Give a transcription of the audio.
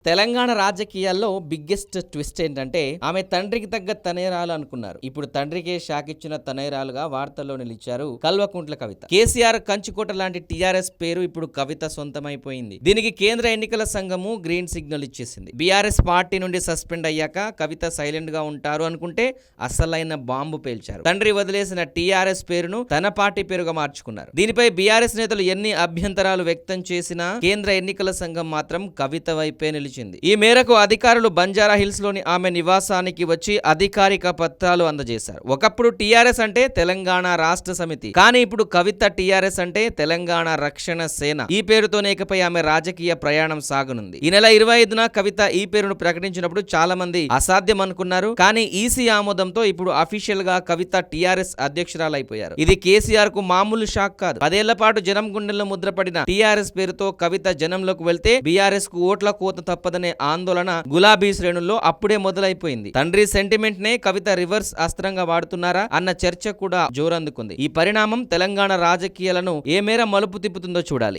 తెలంగాణ రాజకీయాల్లో biggest twist ఏంటంటే ఆమె తండ్రికి తగ్గ తనయురాలు అనుకున్నారు. ఇప్పుడు తండ్రికే షాక్ ఇచ్చిన తనయురాలుగా వార్తల్లో నిలిచారు కల్వకుంట్ల కవిత. కేసీఆర్ కంచుకోట లాంటి టీఆర్ఎస్ పేరు ఇప్పుడు కవిత సొంతమైపోయింది. దీనికి కేంద్ర ఎన్నికల సంఘము గ్రీన్ సిగ్నల్ ఇచ్చేసింది. బీఆర్ఎస్ పార్టీ నుండి సస్పెండ్ అయ్యాక కవిత సైలెంట్ గా ఉంటారు అనుకుంటే అసలైన బాంబు పేల్చారు. తండ్రి వదిలేసిన టీఆర్ఎస్ పేరును తన పార్టీ పేరుగా మార్చుకున్నారు. దీనిపై బీఆర్ఎస్ నేతలు ఎన్ని అభ్యంతరాలు వ్యక్తం చేసినా కేంద్ర ఎన్నికల సంఘం మాత్రం కవిత వైపే నిలిచింది. ఈ మేరకు అధికారులు బంజారా హిల్స్ లోని ఆమె నివాసానికి వచ్చి అధికారిక పత్రాలు అందజేశారు. ఒకప్పుడు టీఆర్ఎస్ అంటే తెలంగాణ రాష్ట్ర సమితి, కానీ ఇప్పుడు కవిత టీఆర్ఎస్ అంటే తెలంగాణ రక్షణ సేన. ఈ పేరుతోనే ఇకపై ఆమె రాజకీయ ప్రయాణం సాగనుంది. ఈ నెల 25న కవిత ఈ పేరును ప్రకటించినప్పుడు చాలా మంది అసాధ్యం అనుకున్నారు. కానీ ఈసీ ఆమోదంతో ఇప్పుడు అఫీషియల్ గా కవిత టీఆర్ఎస్ అధ్యక్షురాలైపోయారు. ఇది కేసీఆర్ కు మామూలు షాక్ కాదు. 10 ఏళ్ల పాటు జనం గుండెల్లో ముద్రపడిన టీఆర్ఎస్ పేరుతో కవిత జనంలోకి వెళ్తే బీఆర్ఎస్ కు ఓట్ల కోత తప్పదనే ఆందోళన గులాబీ శ్రేణుల్లో అప్పుడే మొదలైపోయింది. తండ్రి సెంటిమెంట్ నే కవిత రివర్స్ అస్త్రంగా వాడుతున్నారా అన్న చర్చ కూడా జోరందుకుంది. ఈ పరిణామం తెలంగాణ రాజకీయాలను ఏ మేర మలుపు తిప్పుతుందో చూడాలి.